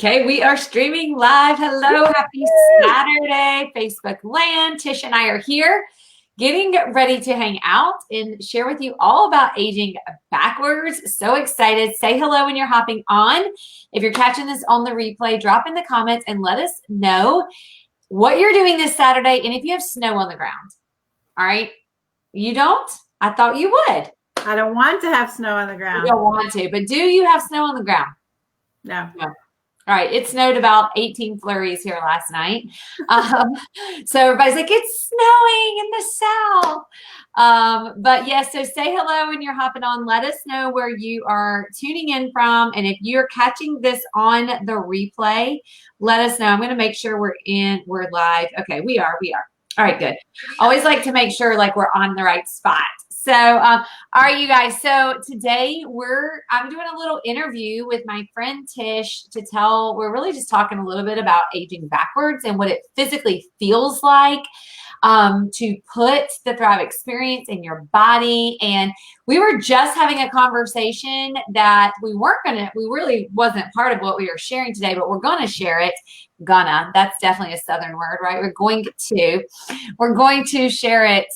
Okay, we are streaming live. Hello, happy Saturday, Facebook land. Tish and I are here getting ready to hang out and share with you all about aging backwards. So excited. Say hello when you're hopping on. If you're catching this on the replay, drop in the comments and let us know what you're doing this Saturday and if you have snow on the ground. All right. You don't? I thought you would. I don't want to have snow on the ground. You don't want to, but do you have snow on the ground? No. All right, it snowed about 18 flurries here last night. So everybody's like, it's snowing in the south. But yes, so say hello when you're hopping on. Let us know where you are tuning in from. And if you're catching this on the replay, let us know. I'm going to make sure we're live. Okay, we are. All right, good. Always like to make sure like we're on the right spot. So, all right, you guys. So today I'm doing a little interview with my friend Tish we're really just talking a little bit about aging backwards and what it physically feels like to put the Thrive Experience in your body. And we were just having a conversation that we really wasn't part of what we were sharing today, but we're going to share it. That's definitely a Southern word, right? We're going to share it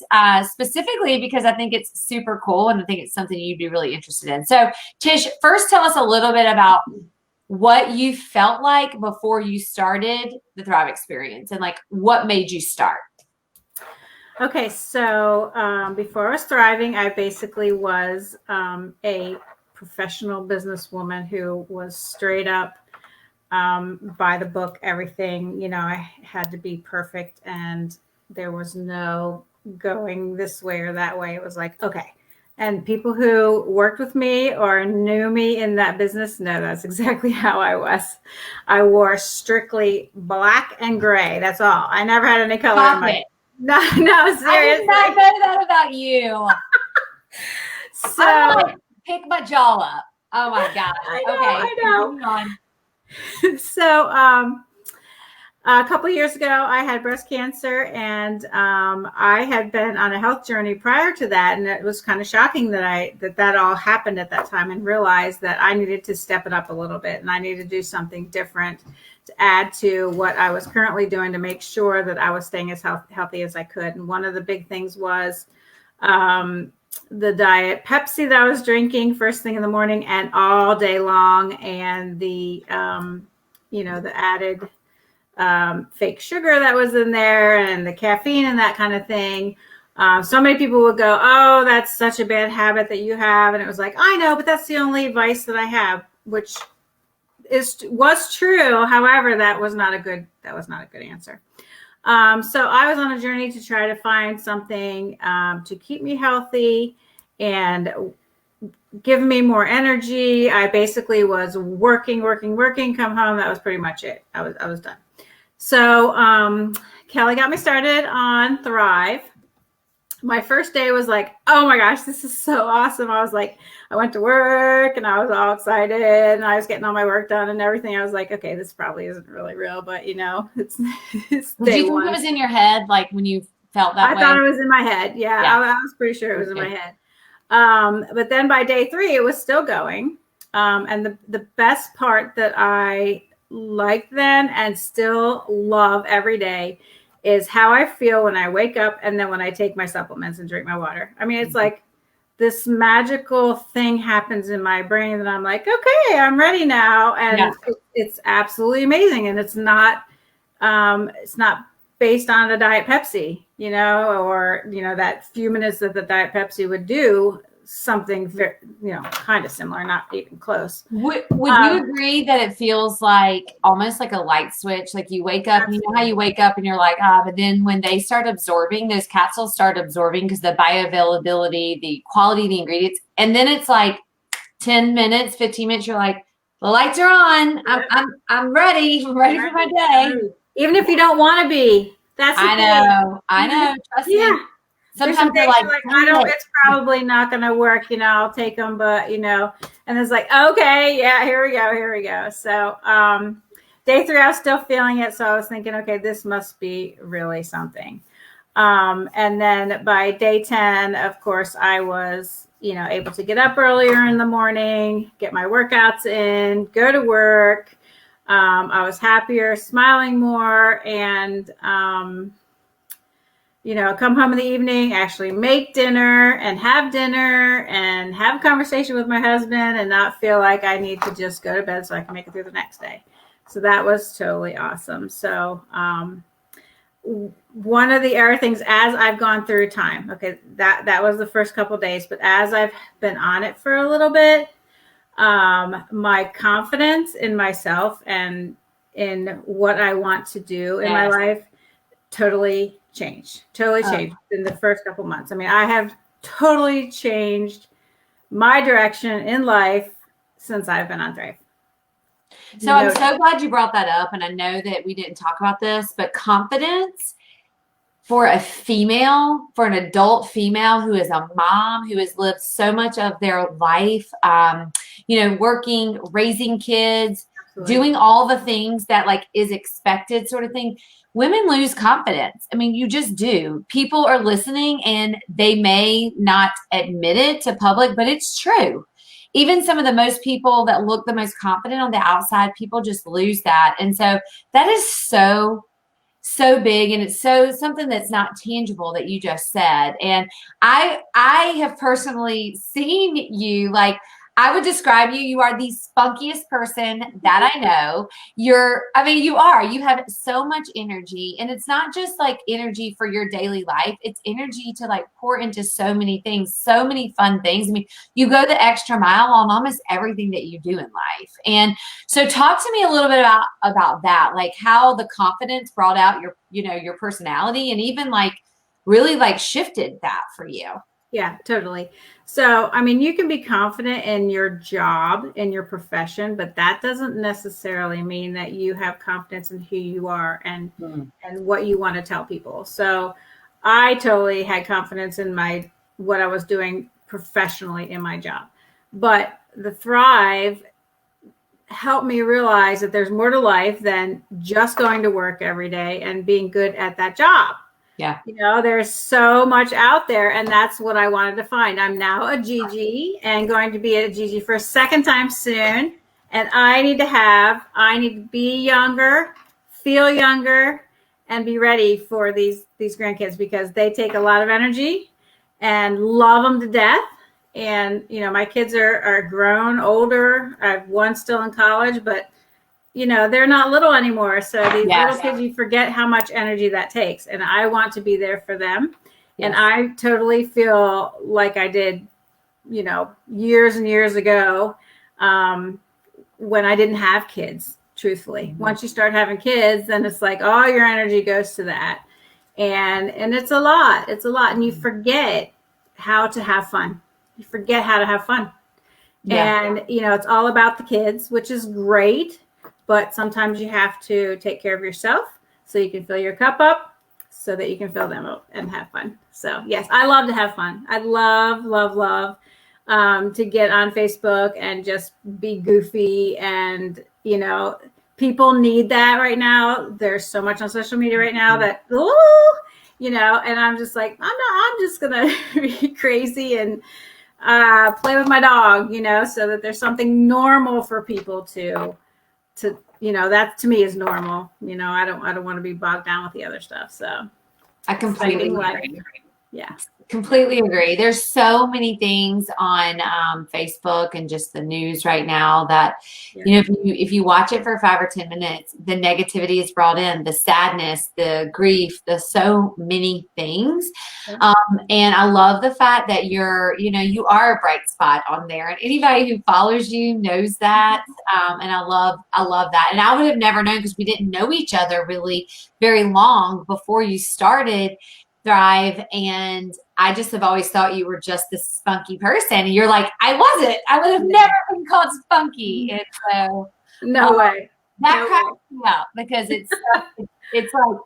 specifically because I think it's super cool and I think it's something you'd be really interested in. So Tish, first tell us a little bit about what you felt like before you started the Thrive Experience and like what made you start. Okay, so before I was thriving, I basically was a professional businesswoman who was straight up by the book, everything. You know, I had to be perfect and there was no going this way or that way. It was like, okay. And people who worked with me or knew me in that business know that's exactly how I was. I wore strictly black and gray. That's all. I never had any color in my. No, seriously. I did not know that about you. So I like pick my jaw up. Oh my God. I know. So a couple of years ago, I had breast cancer, and I had been on a health journey prior to that, and it was kind of shocking that all happened at that time, and realized that I needed to step it up a little bit, and I needed to do something different to add to what I was currently doing to make sure that I was staying as healthy as I could. And one of the big things was the diet Pepsi that I was drinking first thing in the morning and all day long, and the the added fake sugar that was in there and the caffeine and that kind of thing. So many people would go, oh, that's such a bad habit that you have. And it was like, I know, but that's the only vice that I have, which was true. However, that was not a good answer. So I was on a journey to try to find something to keep me healthy and give me more energy. I basically was working, come home. That was pretty much it. I was done. So Kelly got me started on Thrive. My first day was like, oh my gosh, this is so awesome. I was like, I went to work and I was all excited and I was getting all my work done and everything. I was like, okay, this probably isn't really real, but it's Did you think it was in your head, like when you felt that way? I thought it was in my head. Yeah. I was pretty sure it was in my head. But then by day 3, it was still going. And the best part that I liked then and still love every day is how I feel when I wake up and then when I take my supplements and drink my water. I mean, it's like this magical thing happens in my brain that I'm like, okay, I'm ready now. And it's absolutely amazing. And it's not based on a Diet Pepsi, or, that few minutes that the Diet Pepsi would do something, kind of similar, not even close. Would you agree that it feels like almost like a light switch? Like you wake up, you know how you wake up and you're like, but then when they start absorbing, those capsules start absorbing because the bioavailability, the quality of the ingredients, and then it's like 10 minutes, 15 minutes, you're like, the lights are on. I'm ready. I'm ready for my day. Even if you don't want to be. That's the thing. I know. Trust me. Sometimes they're like, I don't, it's probably not going to work, I'll take them, but, and it's like, okay, yeah, here we go. So day 3, I was still feeling it. So I was thinking, okay, this must be really something. And then by day 10, of course, I was, able to get up earlier in the morning, get my workouts in, go to work, I was happier, smiling more, and come home in the evening, actually make dinner and have a conversation with my husband and not feel like I need to just go to bed so I can make it through the next day. So that was totally awesome. So one of the other things, as I've gone through time, okay, that was the first couple of days, but as I've been on it for a little bit, my confidence in myself and in what I want to do in my life totally changed in the first couple months. I mean, I have totally changed my direction in life since I've been on Thrive. So I'm so glad you brought that up. And I know that we didn't talk about this, but confidence for a female, for an adult female who is a mom, who has lived so much of their life, working, raising kids, doing all the things that like is expected sort of thing. Women lose confidence. I mean, you just do. People are listening and they may not admit it to public, but it's true. Even some of the most people that look the most confident on the outside, people just lose that. And so that is so big, and it's so something that's not tangible that you just said. And I have personally seen you, like, I would describe you. You are the spunkiest person that I know. You have so much energy, and it's not just like energy for your daily life. It's energy to like pour into so many things, so many fun things. I mean, you go the extra mile on almost everything that you do in life. And so talk to me a little bit about that, like how the confidence brought out your personality and even like really like shifted that for you. Yeah, totally. So, I mean, you can be confident in your job, in your profession, but that doesn't necessarily mean that you have confidence in who you are and what you want to tell people. So I totally had confidence in what I was doing professionally in my job. But the Thrive helped me realize that there's more to life than just going to work every day and being good at that job. Yeah. There's so much out there, and that's what I wanted to find. I'm now a Gigi and going to be a Gigi for a second time soon. And I need to be younger, feel younger, and be ready for these grandkids because they take a lot of energy and love them to death. And, my kids are grown, older. I have one still in college, but they're not little anymore. So these little kids, you forget how much energy that takes. And I want to be there for them. Yes. And I totally feel like I did, years and years ago when I didn't have kids, truthfully. Mm-hmm. Once you start having kids, then it's like all your energy goes to that. And it's a lot. It's a lot. And you forget how to have fun. You forget how to have fun. Yeah. And, it's all about the kids, which is great. But sometimes you have to take care of yourself so you can fill your cup up so that you can fill them up and have fun. So, yes, I love to have fun. I love to get on Facebook and just be goofy. And, people need that right now. There's so much on social media right now that, and I'm just like, I'm just going to be crazy and play with my dog, so that there's something normal for people to that to me is normal. I don't want to be bogged down with the other stuff. So I completely agree. Yeah. Completely agree. There's so many things on Facebook and just the news right now that, if you watch it for 5 or 10 minutes, the negativity is brought in, the sadness, the grief, the so many things. Yeah. And I love the fact that you are a bright spot on there, and anybody who follows you knows that. And I love that. And I would have never known because we didn't know each other really very long before you started Thrive, and I just have always thought you were just this spunky person, and you're like, I wasn't. I would have never been called spunky. And so no way. That cracks me up because it's like,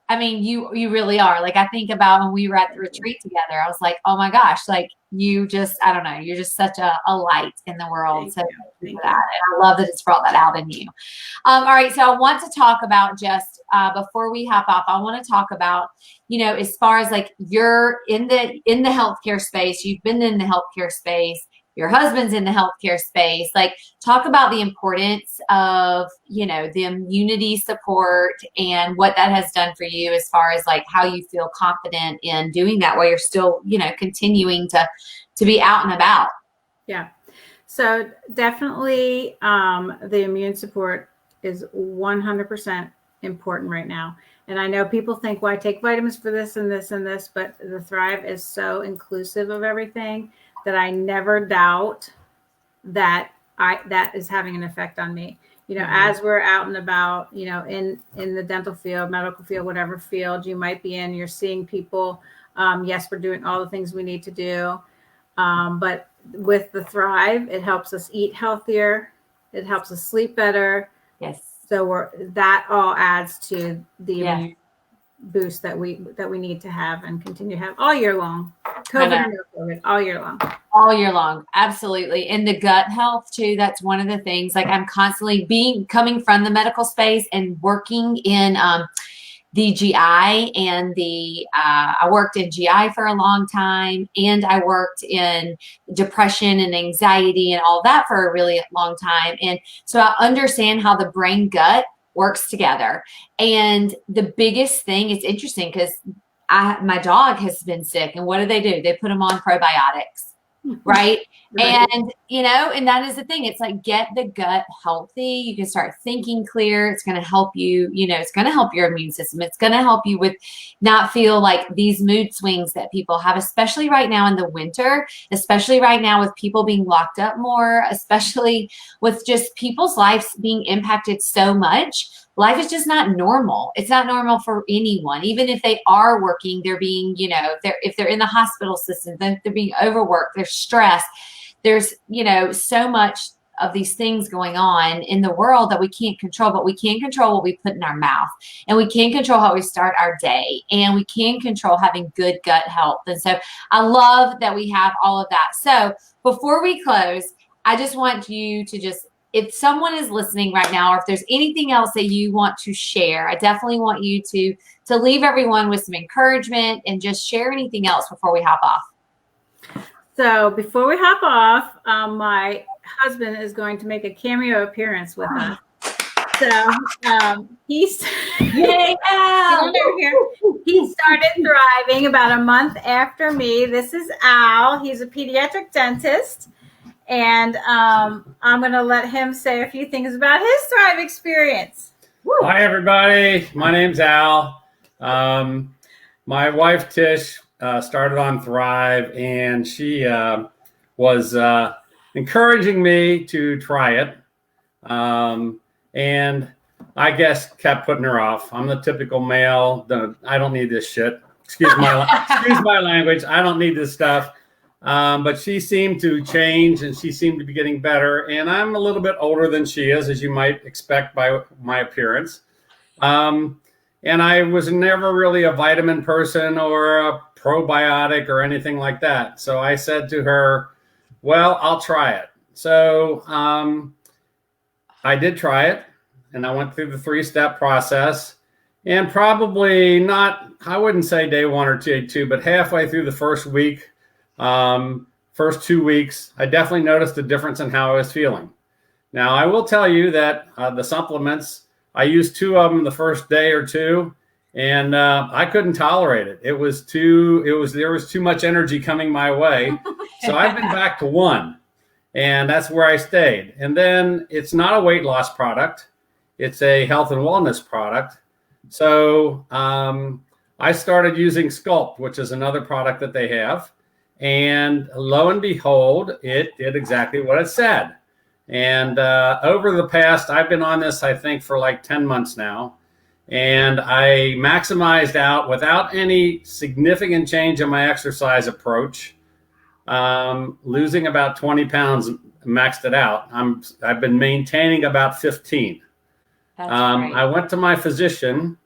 I mean, you really are. Like, I think about when we were at the retreat together, I was like, oh my gosh, like you just, I don't know, you're just such a light in the world. Thank you for that. And I love that it's brought that out in you. All right. So I want to talk about just before we hop off, I want to talk about, as far as like you're in the healthcare space, you've been in the healthcare space, your husband's in the healthcare space. Like, talk about the importance of, the immunity support and what that has done for you as far as like how you feel confident in doing that while you're still, continuing to be out and about. Yeah. So definitely the immune support is 100% important right now. And I know people think, well, I take vitamins for this and this and this, but the Thrive is so inclusive of everything that I never doubt that that is having an effect on me. As we're out and about, in the dental field, medical field, whatever field you might be in, you're seeing people. Yes, we're doing all the things we need to do. But with the Thrive, it helps us eat healthier. It helps us sleep better. Yes. So that all adds to the immune boost that we need to have and continue to have all year long. COVID or no COVID, all year long. All year long. Absolutely. And the gut health too. That's one of the things, like I'm constantly coming from the medical space and working in, the GI and I worked in GI for a long time, and I worked in depression and anxiety and all that for a really long time. And so I understand how the brain gut works together. And the biggest thing, it's interesting because my dog has been sick, and what do? They put him on probiotics. Right. And, and that is the thing. It's like, get the gut healthy. You can start thinking clear. It's going to help you, it's going to help your immune system. It's going to help you with not feel like these mood swings that people have, especially right now in the winter, especially right now with people being locked up more, especially with just people's lives being impacted so much. Life is just not normal. It's not normal for anyone. Even if they are working, they're being, if they're in the hospital system, then they're being overworked, they're stressed. There's, so much of these things going on in the world that we can't control, but we can control what we put in our mouth, and we can control how we start our day, and we can control having good gut health. And so I love that we have all of that. So before we close, I just want you to if someone is listening right now, or if there's anything else that you want to share, I definitely want you to leave everyone with some encouragement and just share anything else before we hop off. So before we hop off, my husband is going to make a cameo appearance with us. So he's he started thriving about a month after me. This is Al. He's a pediatric dentist. And I'm going to let him say a few things about his Thrive experience. Woo. Hi, everybody. My name's Al. My wife, Tish, started on Thrive, and she was encouraging me to try it. And I guess kept putting her off. I'm the typical male. I don't need this shit. Excuse my language. I don't need this stuff. But she seemed to change, and she seemed to be getting better. And I'm a little bit older than she is, as you might expect by my appearance. And I was never really a vitamin person or a probiotic or anything like that. So I said to her, well, I'll try it. So I did try it, and I went through the 3-step process. And probably not, I wouldn't say day 1 or day 2, but halfway through the first week, first 2 weeks, I definitely noticed a difference in how I was feeling. Now, I will tell you that the supplements, I used 2 of them the first day or 2, and I couldn't tolerate it. There was too much energy coming my way. So I've been back to 1, and that's where I stayed. And then it's not a weight loss product. It's a health and wellness product. So I started using Sculpt, which is another product that they have. And lo and behold, it did exactly what it said. And over the past, I've been on this, I think, for like 10 months now. And I maximized out without any significant change in my exercise approach, losing about 20 pounds, maxed it out. I've been maintaining about 15. That's great. I went to my physician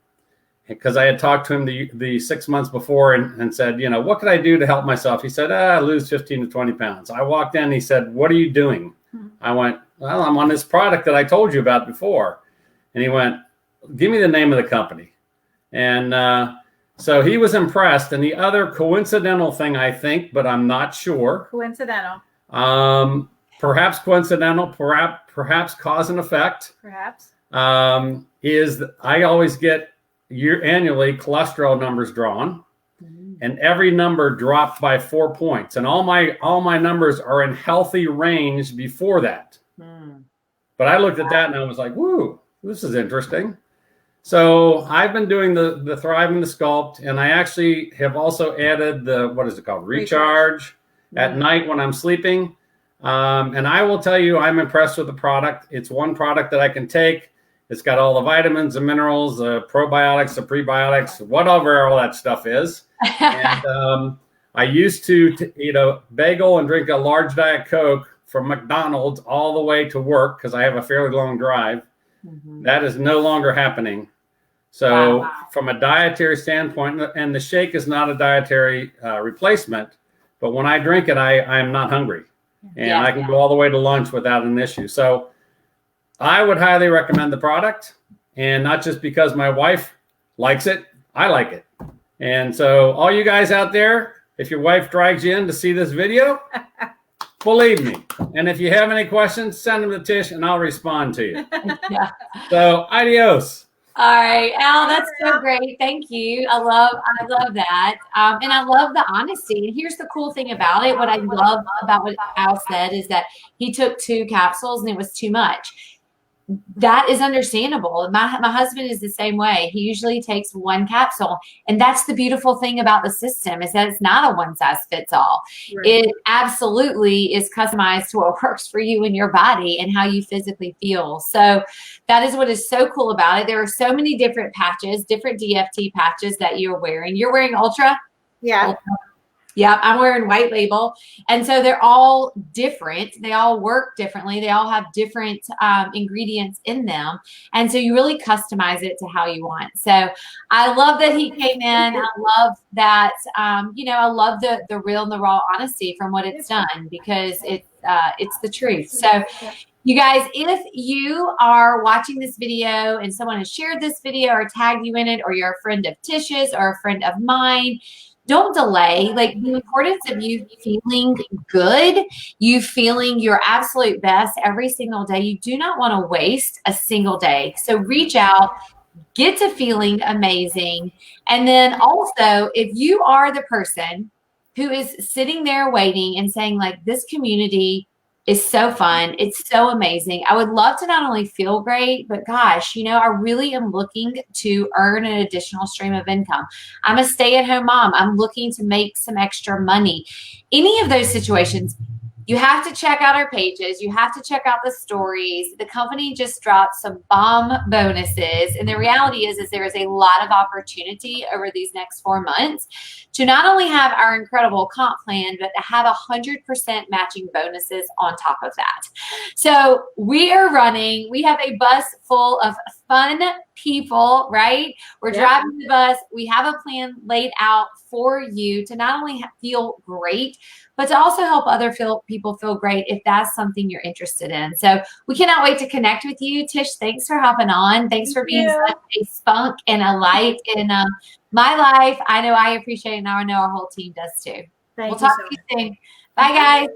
because I had talked to him the 6 months before and said, what could I do to help myself? He said, lose 15 to 20 pounds. I walked in and he said, what are you doing? I went, well, I'm on this product that I told you about before. And he went, give me the name of the company. And so he was impressed. And the other coincidental thing, I think, but I'm not sure. Coincidental. Perhaps coincidental, perhaps cause and effect. Perhaps. Is I always get annually cholesterol numbers drawn, and every number dropped by 4 points, and all my numbers are in healthy range before that. But I looked at that and I was like, "Woo, this is interesting." So I've been doing the Thrive and the Sculpt, and I actually have also added the, what is it called, Recharge at night when I'm sleeping. And I will tell you, I'm impressed with the product. It's one product that I can take. It's got all the vitamins, the minerals, the probiotics, the prebiotics, whatever all that stuff is. And I used to eat a bagel and drink a large Diet Coke from McDonald's all the way to work because I have a fairly long drive. That is no longer happening. So from a dietary standpoint, and the shake is not a dietary replacement, but when I drink it, I am not hungry. And I can go all the way to lunch without an issue. So I would highly recommend the product, and not just because my wife likes it, I like it. And so all you guys out there, if your wife drags you in to see this video, believe me. And if you have any questions, send them to Tish and I'll respond to you. So adios. All right, Al, that's so great. Thank you. I love that. And I love the honesty. And here's the cool thing about it. What I love about what Al said is that he took 2 capsules and it was too much. That is understandable. My husband is the same way. He usually takes 1 capsule. And that's the beautiful thing about the system is that it's not a one size fits all. Right. It absolutely is customized to what works for you and your body and how you physically feel. So that is what is so cool about it. There are so many different patches, different DFT patches that you're wearing. You're wearing Ultra? Yeah. Ultra. Yeah, I'm wearing White Label. And so they're all different. They all work differently. They all have different ingredients in them. And so you really customize it to how you want. So I love that he came in. I love that, I love the real and the raw honesty from what it's done because it's the truth. So you guys, if you are watching this video and someone has shared this video or tagged you in it, or you're a friend of Tish's or a friend of mine, don't delay. Like the importance of you feeling good, you feeling your absolute best every single day. You do not want to waste a single day. So reach out, get to feeling amazing. And then also, if you are the person who is sitting there waiting and saying like, this community is so fun. It's so amazing. I would love to not only feel great, but gosh, I really am looking to earn an additional stream of income. I'm a stay-at-home mom. I'm looking to make some extra money. Any of those situations, you have to check out our pages. You have to check out the stories. The company just dropped some bomb bonuses. And the reality is there is a lot of opportunity over these next 4 months to not only have our incredible comp plan, but to have 100% matching bonuses on top of that. So we have a bus full of fun people, right? We're driving the bus. We have a plan laid out for you to not only feel great, but to also help other people feel great if that's something you're interested in. So we cannot wait to connect with you. Tish, thanks for hopping on. Thanks for being such a spunk and a light in my life. I know I appreciate it, and I know our whole team does too. We'll talk to you soon. Bye, guys.